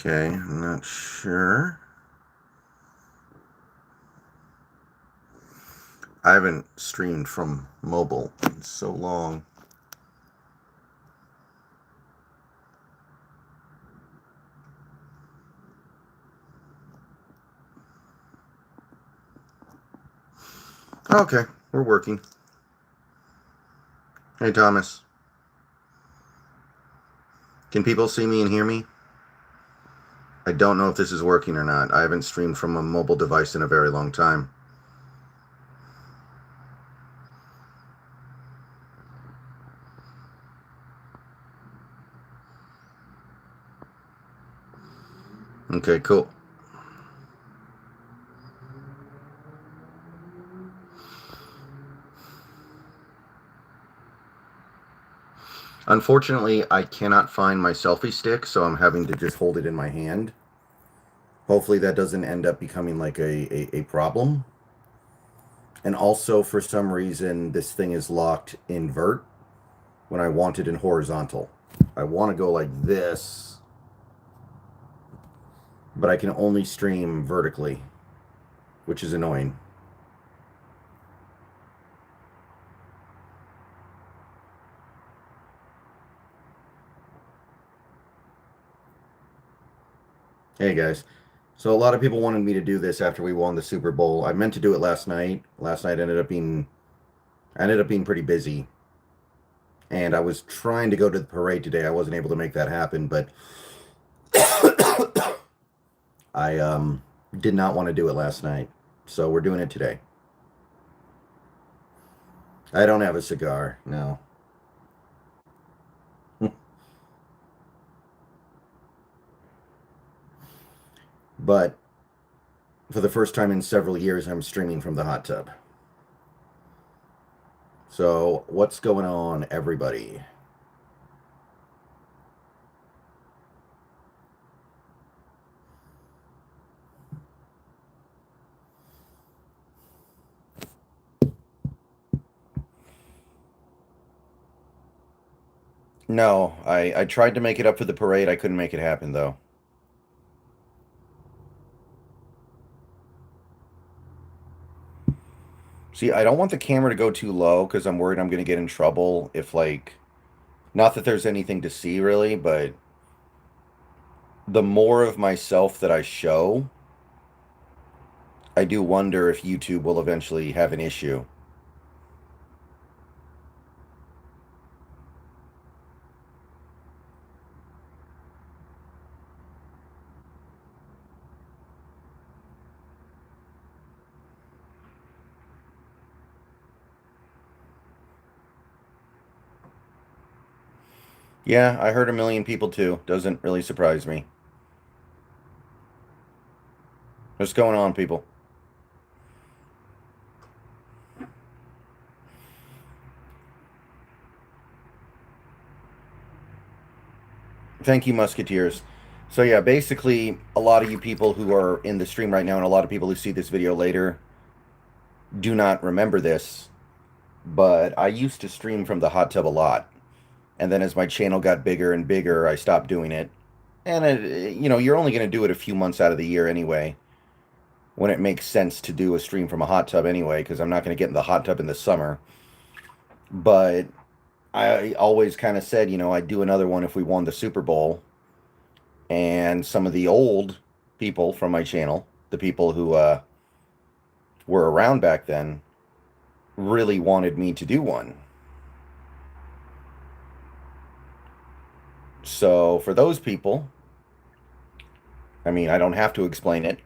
Okay, I'm not sure. I haven't streamed from mobile in so long. Okay, we're working. Hey, Thomas. Can people see me and hear me? I don't know if this is working or not. I haven't streamed from a mobile device in a very long time. Okay, cool. Unfortunately, I cannot find my selfie stick, so I'm having to just hold it in my hand. Hopefully that doesn't end up becoming like a problem. And also, for some reason, this thing is locked invert when I want it in horizontal. I want to go like this, but I can only stream vertically, which is annoying. Hey guys. So a lot of people wanted me to do this after we won the Super Bowl. I meant to do it last night. Last night ended up being pretty busy. And I was trying to go to the parade today. I wasn't able to make that happen, but I did not want to do it last night. So we're doing it today. I don't have a cigar, no. But for the first time in several years, I'm streaming from the hot tub. So what's going on, everybody? No, I tried to make it up for the parade. I couldn't make it happen, though. See, I don't want the camera to go too low because I'm worried I'm going to get in trouble if, like, not that there's anything to see, really, but the more of myself that I show, I do wonder if YouTube will eventually have an issue. Yeah, I heard a million people too. Doesn't really surprise me. What's going on, people? Thank you, Musketeers. So yeah, basically, a lot of you people who are in the stream right now and a lot of people who see this video later do not remember this, but I used to stream from the hot tub a lot. And then as my channel got bigger and bigger, I stopped doing it. And, you're only going to do it a few months out of the year anyway, when it makes sense to do a stream from a hot tub anyway, because I'm not going to get in the hot tub in the summer. But I always kind of said, I'd do another one if we won the Super Bowl. And some of the old people from my channel, the people who were around back then, really wanted me to do one. So for those people, I mean, I don't have to explain it,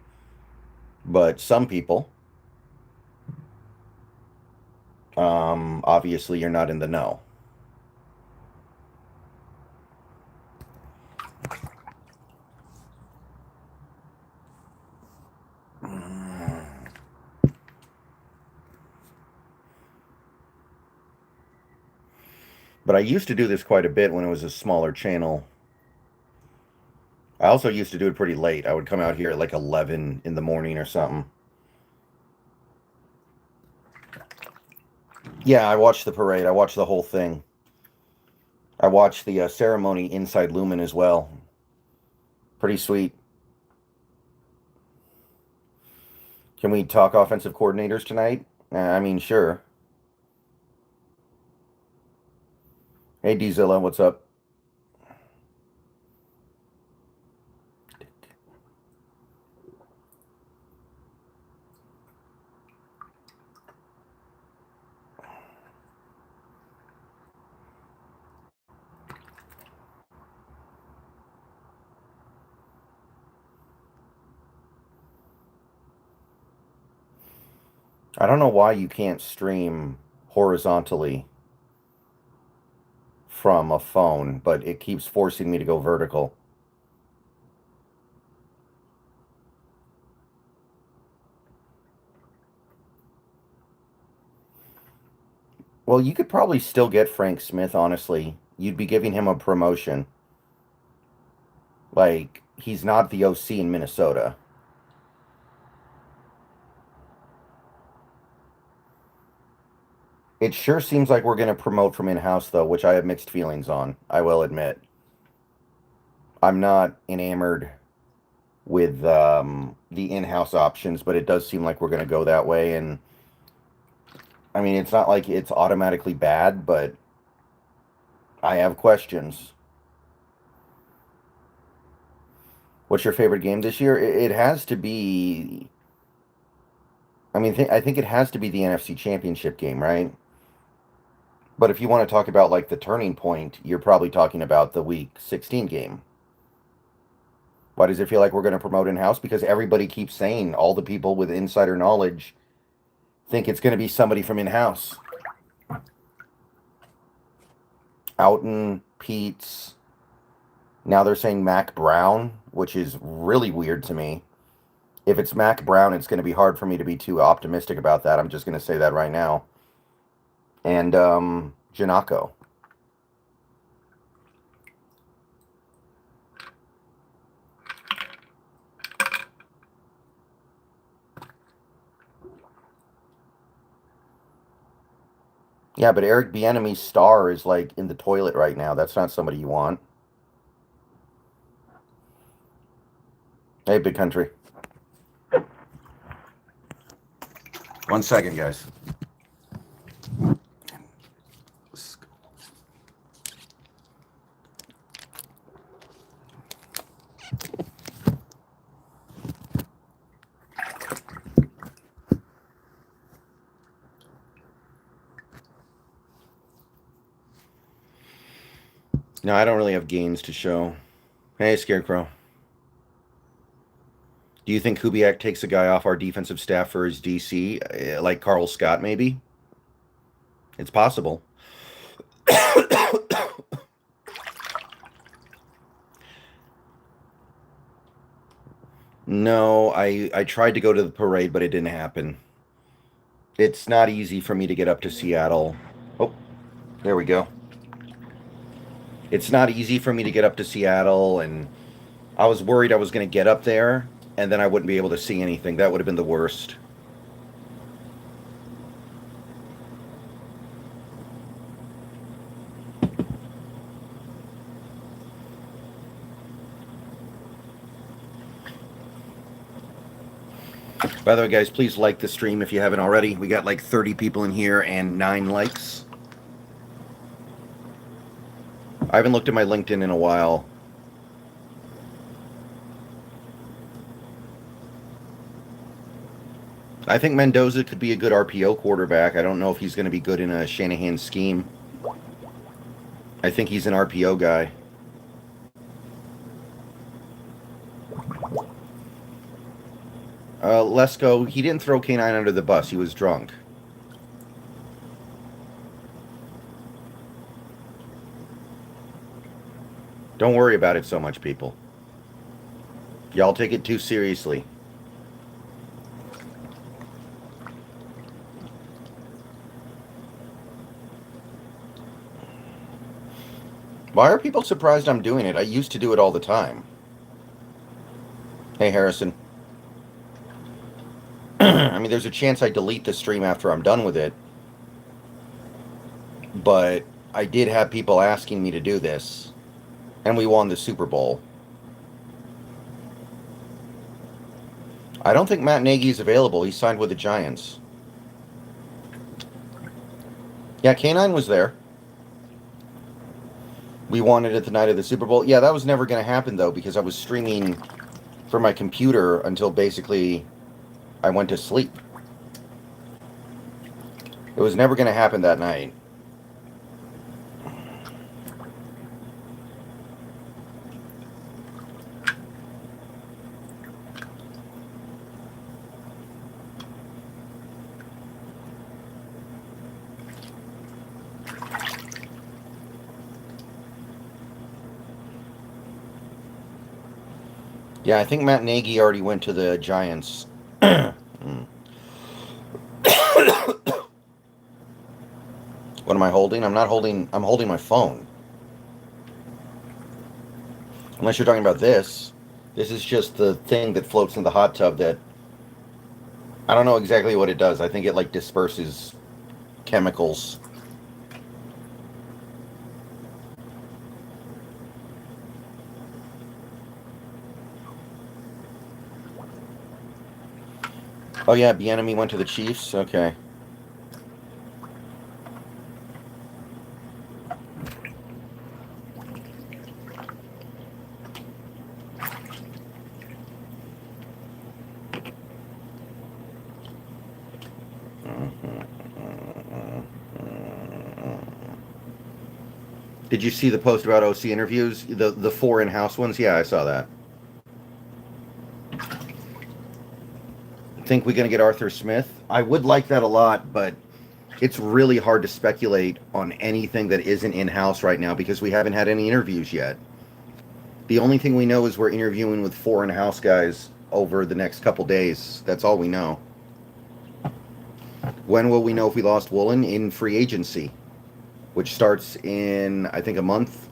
but some people, obviously you're not in the know. But I used to do this quite a bit when it was a smaller channel. I also used to do it pretty late. I would come out here at like 11 in the morning or something. Yeah, I watched the parade. I watched the whole thing. I watched the ceremony inside Lumen as well. Pretty sweet. Can we talk offensive coordinators tonight? I mean, sure. Hey, Dzilla, what's up? I don't know why you can't stream horizontally from a phone, but it keeps forcing me to go vertical. Well, you could probably still get Frank Smith, honestly. You'd be giving him a promotion. Like, he's not the OC in Minnesota. It sure seems like we're going to promote from in-house, though, which I have mixed feelings on, I will admit. I'm not enamored with the in-house options, but it does seem like we're going to go that way. And, I mean, it's not like it's automatically bad, but I have questions. What's your favorite game this year? It has to be... I mean, I think it has to be the NFC Championship game, right? But if you want to talk about, like, the turning point, you're probably talking about the Week 16 game. Why does it feel like we're going to promote in-house? Because everybody keeps saying, all the people with insider knowledge think it's going to be somebody from in-house. Outen, Pete's. Now they're saying Mac Brown, which is really weird to me. If it's Mac Brown, it's going to be hard for me to be too optimistic about that. I'm just going to say that right now. And Janako. Yeah, but Eric Bieniemy's star is, like, in the toilet right now. That's not somebody you want. Hey, Big Country. 1 second, guys. No, I don't really have games to show. Hey, Scarecrow. Do you think Kubiak takes a guy off our defensive staff for his DC, like Carl Scott, maybe? It's possible. No, I tried to go to the parade, but it didn't happen. It's not easy for me to get up to Seattle. Oh, there we go. It's not easy for me to get up to Seattle, and I was worried I was going to get up there, and then I wouldn't be able to see anything. That would have been the worst. By the way, guys, please like the stream if you haven't already. We got like 30 people in here and 9 likes. I haven't looked at my LinkedIn in a while. I think Mendoza could be a good RPO quarterback. I don't know if he's going to be good in a Shanahan scheme. I think he's an RPO guy. Lesko, he didn't throw K9 under the bus. He was drunk. Don't worry about it so much, people. Y'all take it too seriously. Why are people surprised I'm doing it? I used to do it all the time. Hey, Harrison. I mean, there's a chance I delete the stream after I'm done with it. But I did have people asking me to do this. And we won the Super Bowl. I don't think Matt Nagy is available. He signed with the Giants. Yeah, K9 was there. We wanted it the night of the Super Bowl. Yeah, that was never going to happen, though, because I was streaming from my computer until basically I went to sleep. It was never going to happen that night. Yeah, I think Matt Nagy already went to the Giants. What am I holding? I'm not holding... I'm holding my phone. Unless you're talking about this. This is just the thing that floats in the hot tub that... I don't know exactly what it does. I think it, like, disperses chemicals. Oh, yeah, Bieniemy went to the Chiefs? Okay. Did you see the post about OC interviews? The 4 in-house ones? Yeah, I saw that. Think we're going to get Arthur Smith? I would like that a lot, but it's really hard to speculate on anything that isn't in-house right now because we haven't had any interviews yet. The only thing we know is we're interviewing with 4 in-house guys over the next couple days. That's all we know. When will we know if we lost Woolen? In free agency, which starts in, I think, a month.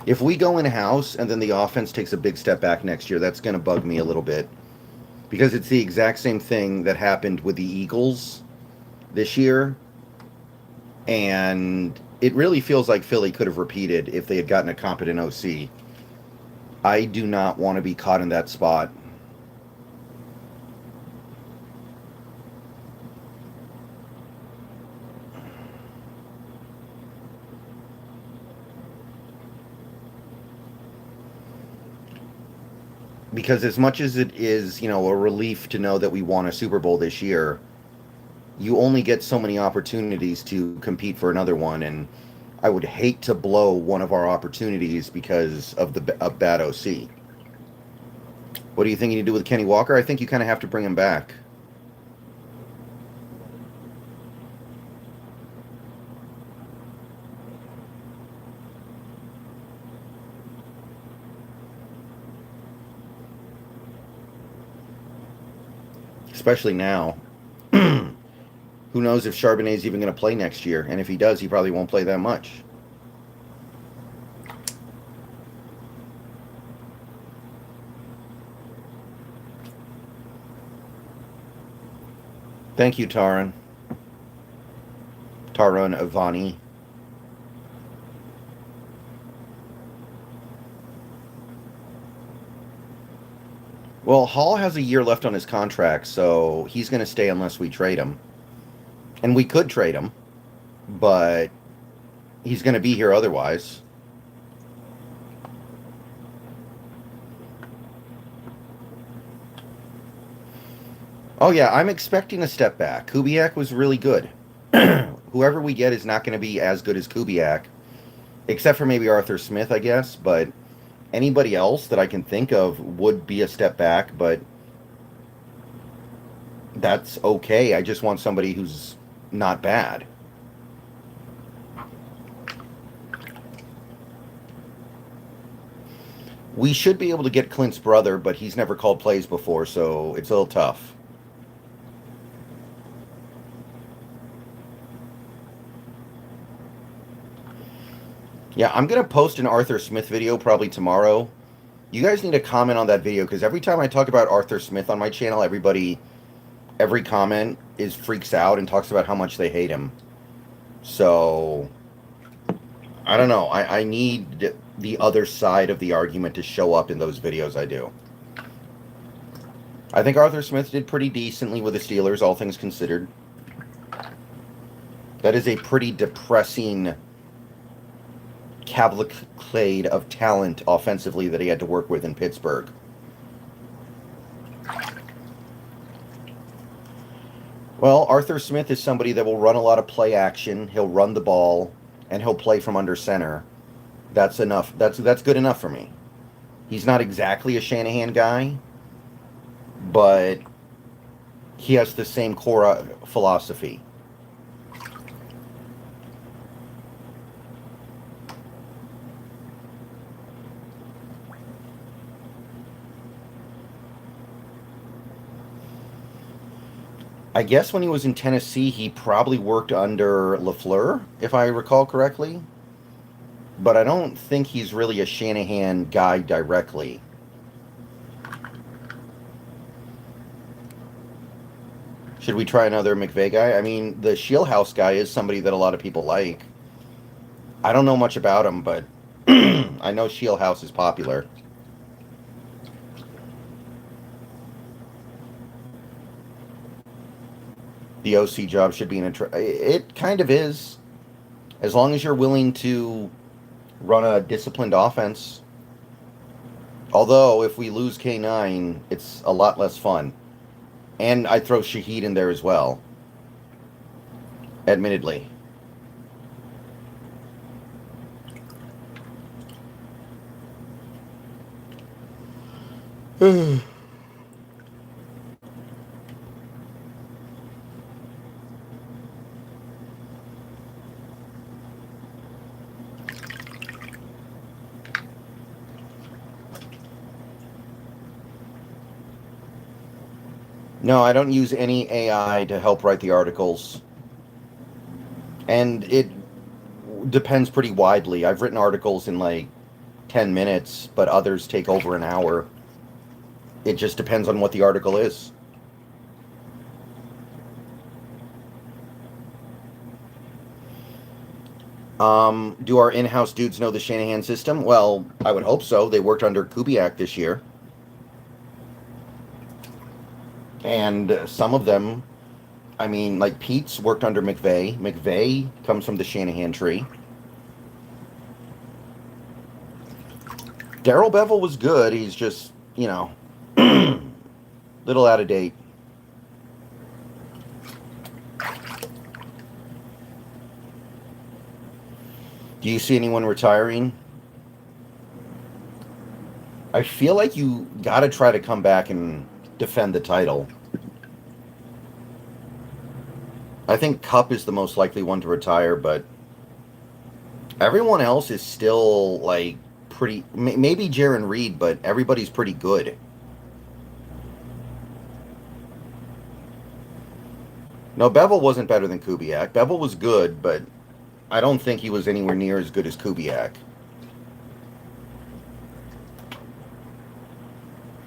If we go in-house and then the offense takes a big step back next year, that's going to bug me a little bit. Because it's the exact same thing that happened with the Eagles this year. And it really feels like Philly could have repeated if they had gotten a competent OC. I do not want to be caught in that spot. Because as much as it is, a relief to know that we won a Super Bowl this year, you only get so many opportunities to compete for another one, and I would hate to blow one of our opportunities because of a bad OC. What do you think you need to do with Kenny Walker? I think you kind of have to bring him back. Especially now. Who knows if Charbonnet's even going to play next year? And if he does, he probably won't play that much. Thank you, Taran. Taran Avani. Well, Hall has a year left on his contract, so he's going to stay unless we trade him. And we could trade him, but he's going to be here otherwise. Oh, yeah, I'm expecting a step back. Kubiak was really good. Whoever we get is not going to be as good as Kubiak, except for maybe Arthur Smith, I guess, but anybody else that I can think of would be a step back, but that's okay. I just want somebody who's not bad. We should be able to get Clint's brother, but he's never called plays before, so it's a little tough. Yeah, I'm going to post an Arthur Smith video probably tomorrow. You guys need to comment on that video, because every time I talk about Arthur Smith on my channel, every comment freaks out and talks about how much they hate him. So, I don't know. I need the other side of the argument to show up in those videos I do. I think Arthur Smith did pretty decently with the Steelers, all things considered. That is a pretty depressing cavalcade of talent offensively that he had to work with in Pittsburgh. Well, Arthur Smith is somebody that will run a lot of play action. He'll run the ball, and he'll play from under center. That's enough. That's good enough for me. He's not exactly a Shanahan guy, but he has the same core philosophy. I guess when he was in Tennessee, he probably worked under LaFleur, if I recall correctly. But I don't think he's really a Shanahan guy directly. Should we try another McVay guy? I mean, the Shieldhouse guy is somebody that a lot of people like. I don't know much about him, but I know Shieldhouse is popular. The OC job should be it kind of is. As long as you're willing to run a disciplined offense. Although, if we lose K9, it's a lot less fun. And I throw Shaheed in there as well. Admittedly. No, I don't use any AI to help write the articles. And it depends pretty widely. I've written articles in like 10 minutes, but others take over an hour. It just depends on what the article is. Do our in-house dudes know the Shanahan system? Well, I would hope so. They worked under Kubiak this year. And some of them, I mean, like Pete's worked under McVay. McVay comes from the Shanahan tree. Darrell Bevell was good. He's just, you know, little out of date. Do you see anyone retiring? I feel like you got to try to come back and defend the title. I think Cup is the most likely one to retire, but everyone else is still like pretty. Maybe Jaron Reed, but everybody's pretty good. No, Bevell wasn't better than Kubiak. Bevell was good, but I don't think he was anywhere near as good as Kubiak.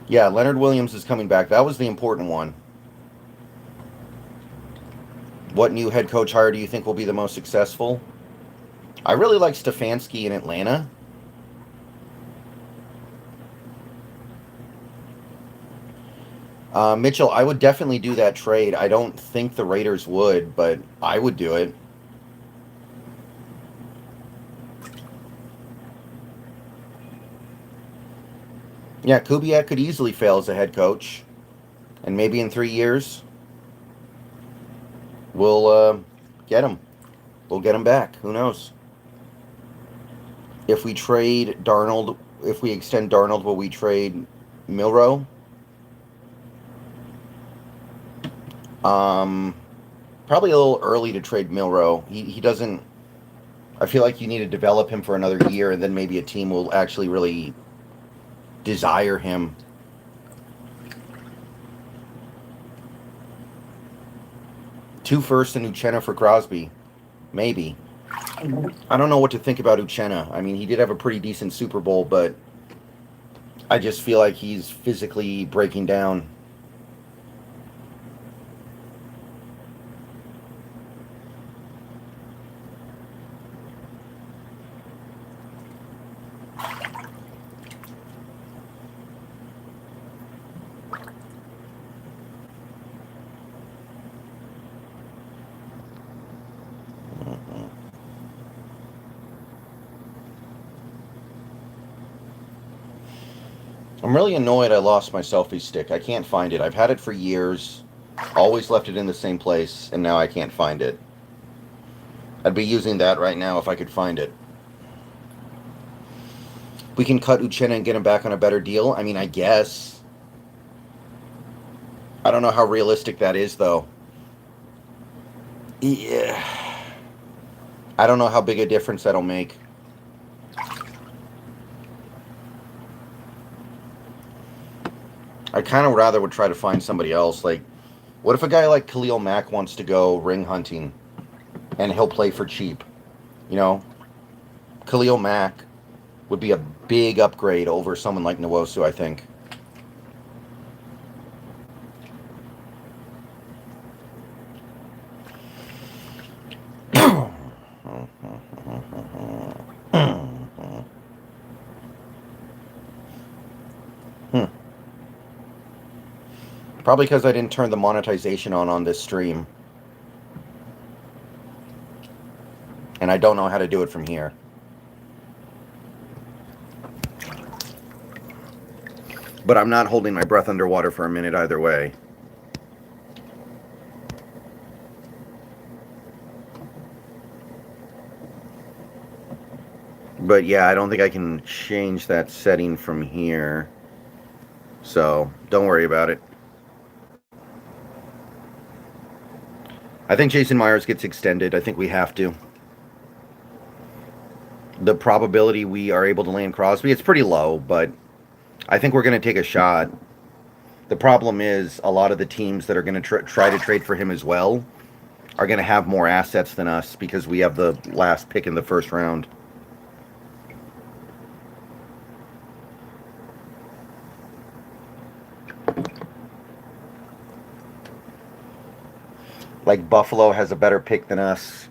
Yeah, Leonard Williams is coming back. That was the important one. What new head coach hire do you think will be the most successful? I really like Stefanski in Atlanta. Mitchell, I would definitely do that trade. I don't think the Raiders would, but I would do it. Yeah, Kubiak could easily fail as a head coach. And maybe in 3 years, we'll get him. We'll get him back. Who knows? If we trade Darnold, if we extend Darnold, will we trade Milroe? Probably a little early to trade Milroe. He doesn't... I feel like you need to develop him for another year, and then maybe a team will actually really desire him. Two first and Uchenna for Crosby. Maybe. I don't know what to think about Uchenna. I mean, he did have a pretty decent Super Bowl, but I just feel like he's physically breaking down. I'm really annoyed I lost my selfie stick. I can't find it. I've had it for years. Always left it in the same place, and now I can't find it. I'd be using that right now if I could find it. We can cut Uchenna and get him back on a better deal? I mean, I guess. I don't know how realistic that is, though. Yeah. I don't know how big a difference that'll make. I kind of rather would try to find somebody else. Like, what if a guy like Khalil Mack wants to go ring hunting and he'll play for cheap? You know? Khalil Mack would be a big upgrade over someone like Nwosu, I think. Probably because I didn't turn the monetization on this stream. And I don't know how to do it from here. But I'm not holding my breath underwater for a minute either way. But yeah, I don't think I can change that setting from here. So, don't worry about it. I think Jason Myers gets extended. I think we have to. The probability we are able to land Crosby, it's pretty low, but I think we're going to take a shot. The problem is a lot of the teams that are going to try to trade for him as well are going to have more assets than us because we have the last pick in the first round. Like Buffalo has a better pick than us,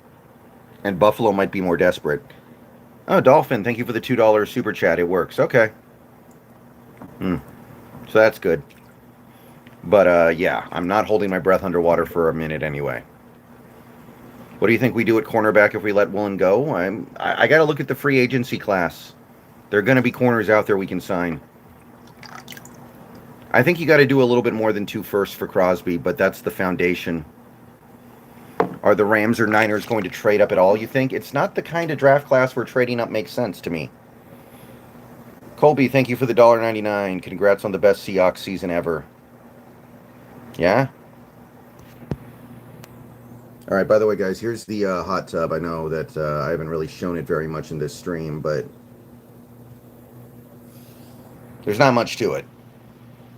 and Buffalo might be more desperate. Oh, Dolphin, thank you for the $2 super chat. It works. Okay. So that's good. But, yeah, I'm not holding my breath underwater for a minute anyway. What do you think we do at cornerback if we let Woolen go? I got to look at the free agency class. There are going to be corners out there we can sign. I think you got to do a little bit more than 2 firsts for Crosby, but that's the foundation. Are the Rams or Niners going to trade up at all, you think? It's not the kind of draft class where trading up makes sense to me. Colby, thank you for the $1.99. Congrats on the best Seahawks season ever. Yeah? All right, by the way, guys, here's the hot tub. I know that I haven't really shown it very much in this stream, but there's not much to it.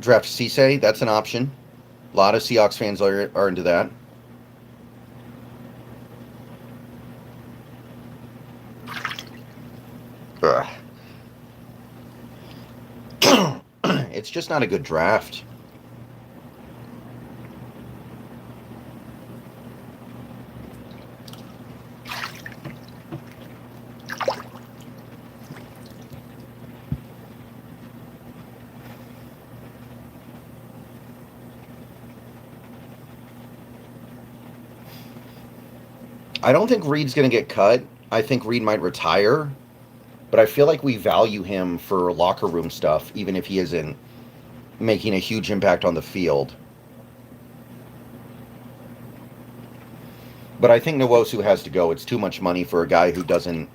Draft Cisse, that's an option. A lot of Seahawks fans are into that. It's just not a good draft. I don't think Reed's going to get cut. I think Reed might retire. But I feel like we value him for locker room stuff, even if he isn't making a huge impact on the field. But I think Nwosu has to go. It's too much money for a guy who doesn't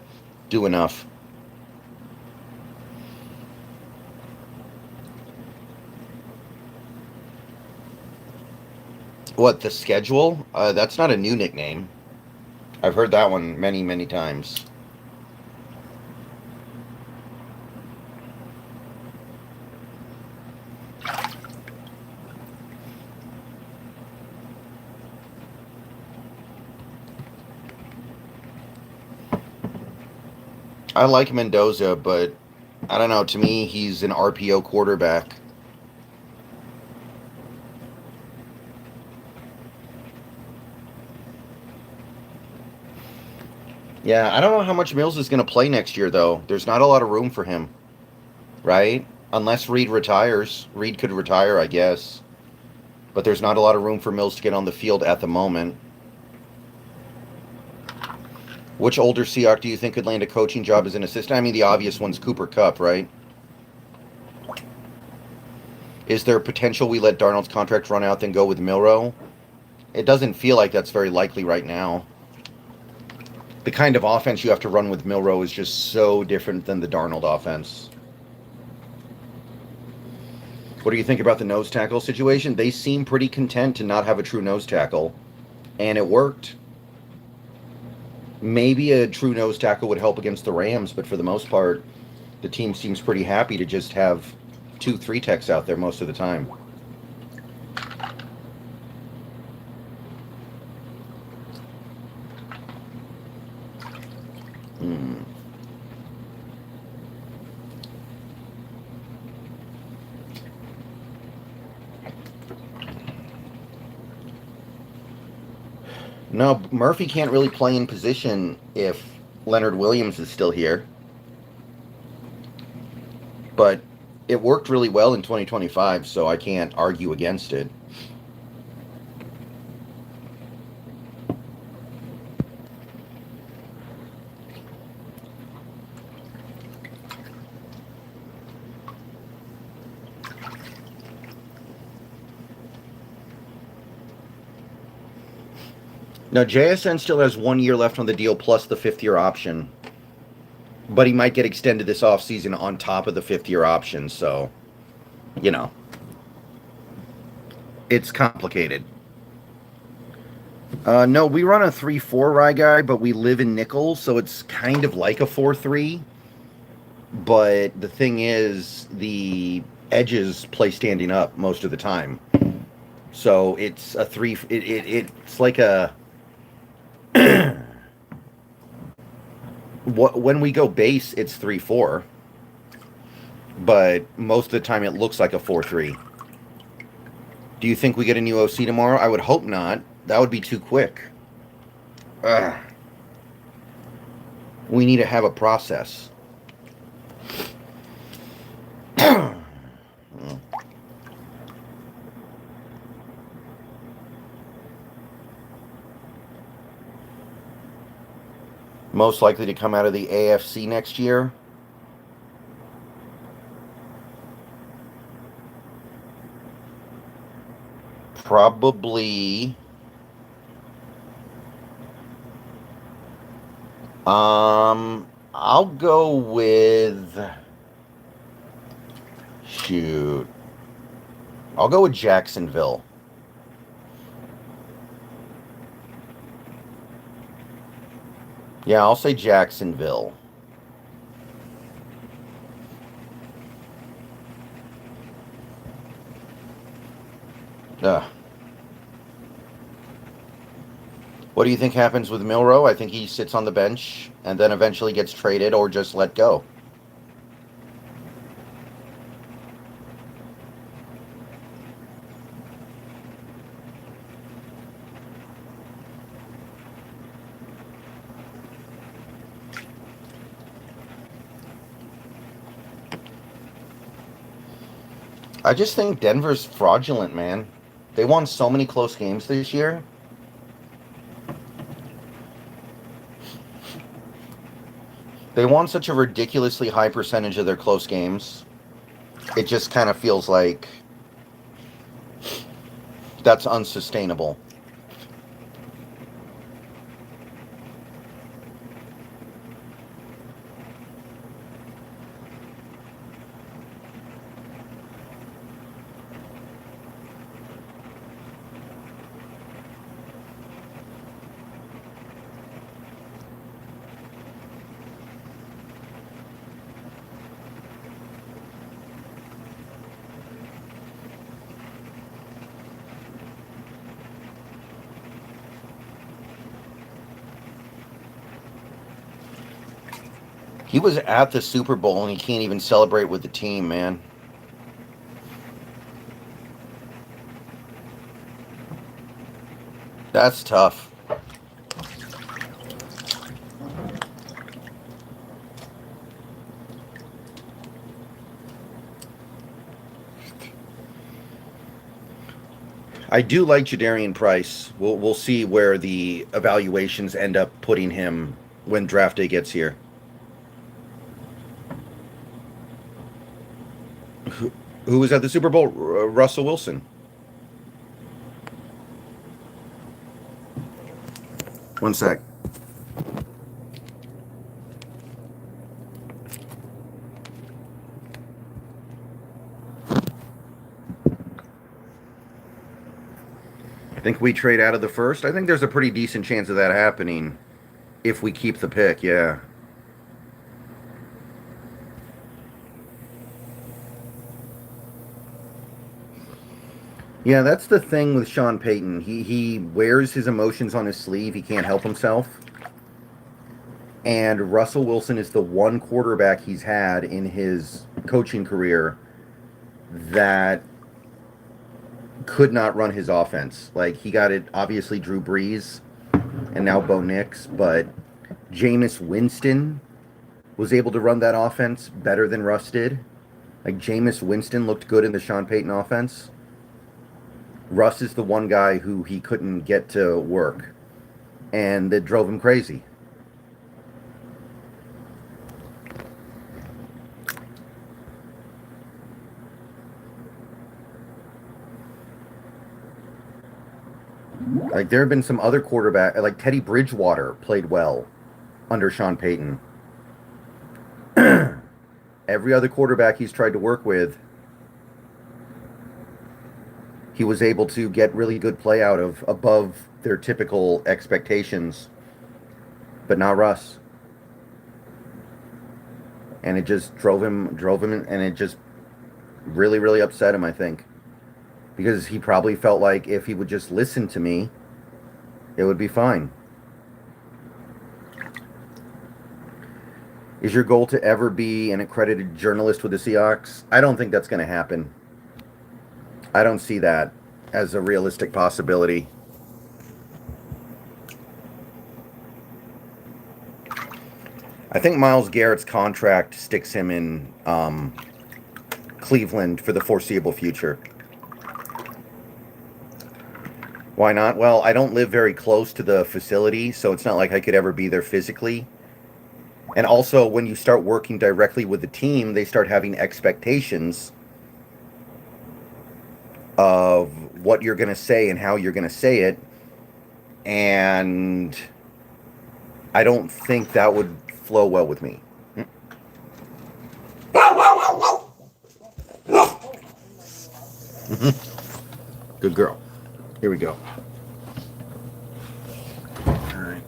do enough. What, the schedule? That's not a new nickname. I've heard that one many, many times. I like Mendoza, but I don't know. To me, he's an RPO quarterback. Yeah, I don't know how much Mills is going to play next year, though. There's not a lot of room for him, right? Unless Reed retires. Reed could retire, I guess. But there's not a lot of room for Mills to get on the field at the moment. Which older Seahawk do you think could land a coaching job as an assistant? I mean, the obvious one's Cooper Kupp, right? Is there potential we let Darnold's contract run out, then go with Milroe? It doesn't feel like that's very likely right now. The kind of offense you have to run with Milroe is just so different than the Darnold offense. What do you think about the nose tackle situation? They seem pretty content to not have a true nose tackle, and it worked. Maybe a true nose tackle would help against the Rams, but for the most part, the team seems pretty happy to just have 2 3-techs out there most of the time. No, Murphy can't really play in position if Leonard Williams is still here. But it worked really well in 2025, so I can't argue against it. Now, JSN still has 1 year left on the deal plus the 5th-year option. But he might get extended this offseason on top of the 5th-year option, so, you know. It's complicated. No, we run a 3-4 rye guy, but we live in nickel, so it's kind of like a 4-3. But the thing is, the edges play standing up most of the time. So it's a 3... It's like a... When we go base, it's 3-4. But most of the time, it looks like a 4-3. Do you think we get a new OC tomorrow? I would hope not. That would be too quick. We need to have a process. Most likely to come out of the AFC next year? Probably... I'll go with... Shoot. I'll go with Jacksonville. Yeah, I'll say Jacksonville. What do you think happens with Milroe? I think he sits on the bench and then eventually gets traded or just let go. I just think Denver's fraudulent, man. They won so many close games this year. They won such a ridiculously high percentage of their close games. It just kind of feels like that's unsustainable. He was at the Super Bowl and he can't even celebrate with the team, man. That's tough. I do like Jadarian Price. We'll see where the evaluations end up putting him when draft day gets here. Who was at the Super Bowl? Russell Wilson. One sec. I think we trade out of the first. I think there's a pretty decent chance of that happening if we keep the pick, yeah. Yeah, that's the thing with Sean Payton. He wears his emotions on his sleeve. He can't help himself. And Russell Wilson is the one quarterback he's had in his coaching career that could not run his offense. Like, he got it, obviously, Drew Brees and now Bo Nix, but Jameis Winston was able to run that offense better than Russ did. Like, Jameis Winston looked good in the Sean Payton offense. Russ is the one guy who he couldn't get to work, and that drove him crazy. Like, there have been some other quarterback, like Teddy Bridgewater played well under Sean Payton. Every other quarterback he's tried to work with, he was able to get really good play out of above their typical expectations, but not Russ. And it just drove him, and it just really, really upset him, I think. Because he probably felt like if he would just listen to me, it would be fine. Is your goal to ever be an accredited journalist with the Seahawks? I don't think that's going to happen. I don't see that as a realistic possibility. I think Myles Garrett's contract sticks him in Cleveland for the foreseeable future. Why not? Well, I don't live very close to the facility, so it's not like I could ever be there physically. And also, when you start working directly with the team, they start having expectations of what you're going to say and how you're going to say it. And I don't think that would flow well with me. Good girl. Here we go. All right.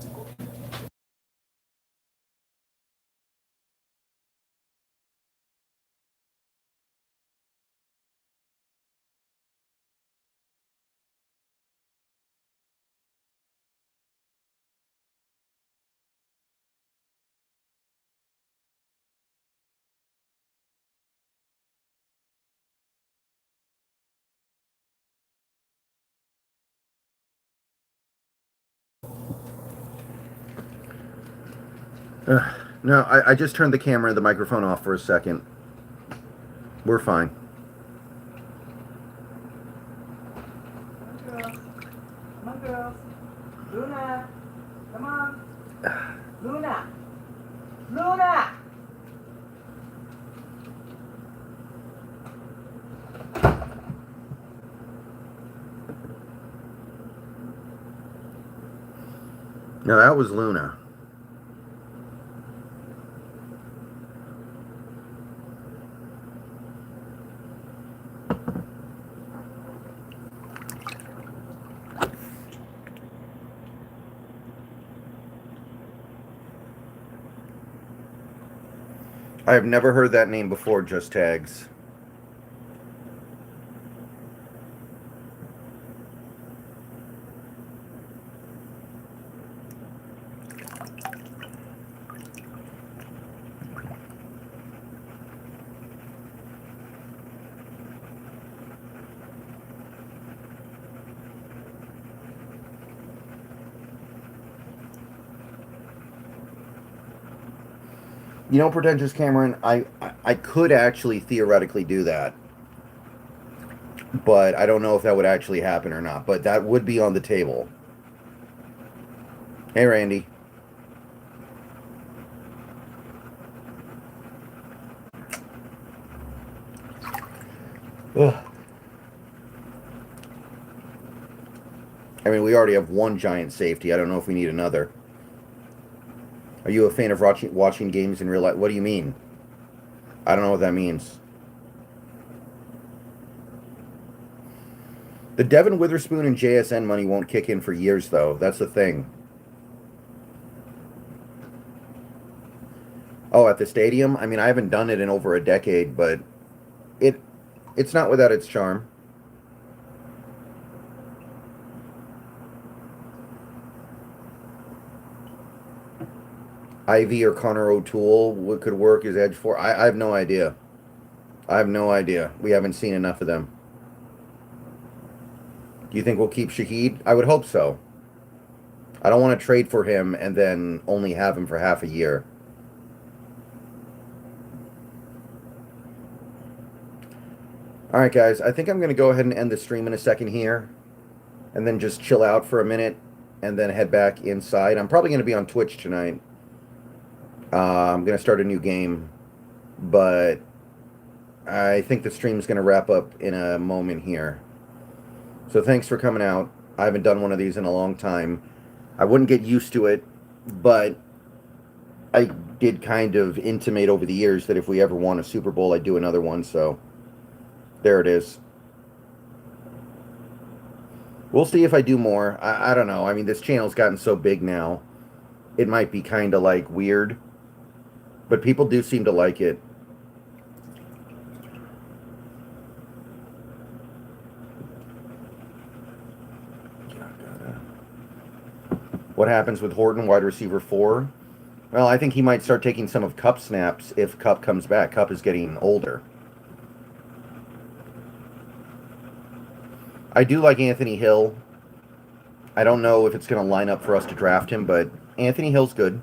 No, I just turned the camera and the microphone off for a second. We're fine. Come on, girls. Bruna, come on. Bruna. Bruna! No, that was Luna. I have never heard that name before, Just Tags. You know, PretentiousCameron, I could actually theoretically do that. But I don't know if that would actually happen or not. But that would be on the table. Hey, Randy. Ugh. I mean, we already have one giant safety. I don't know if we need another. Are you a fan of watching games in real life? What do you mean? I don't know what that means. The Devin Witherspoon and JSN money won't kick in for years, though. That's the thing. Oh, at the stadium? I mean, I haven't done it in over a decade, but it's not without its charm. Ivy or Connor O'Toole could work as edge for. I have no idea. I have no idea. We haven't seen enough of them. Do you think we'll keep Shahid? I would hope so. I don't want to trade for him and then only have him for half a year. Alright, guys. I think I'm going to go ahead and end the stream in a second here. And then just chill out for a minute. And then head back inside. I'm probably going to be on Twitch tonight. I'm going to start a new game. But I think the stream's going to wrap up in a moment here. So thanks for coming out. I haven't done one of these in a long time. I wouldn't get used to it, but I did kind of intimate over the years that if we ever won a Super Bowl, I'd do another one, so there it is. We'll see if I do more. I don't know. I mean, this channel's gotten so big now. It might be kind of, like, weird. But people do seem to like it. What happens with Horton, wide receiver 4? Well, I think he might start taking some of Kupp snaps if Kupp comes back. Kupp is getting older. I do like Anthony Hill. I don't know if it's going to line up for us to draft him, but Anthony Hill's good.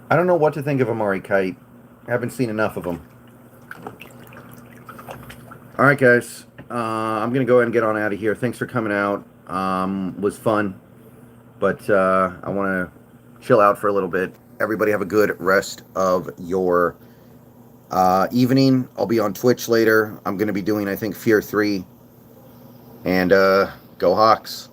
I don't know what to think of Amari Kite. I haven't seen enough of him. Alright, guys. I'm going to go ahead and get on out of here. Thanks for coming out. Was fun. But I want to chill out for a little bit. Everybody have a good rest of your evening. I'll be on Twitch later. I'm going to be doing, I think, Fear 3. And go Hawks.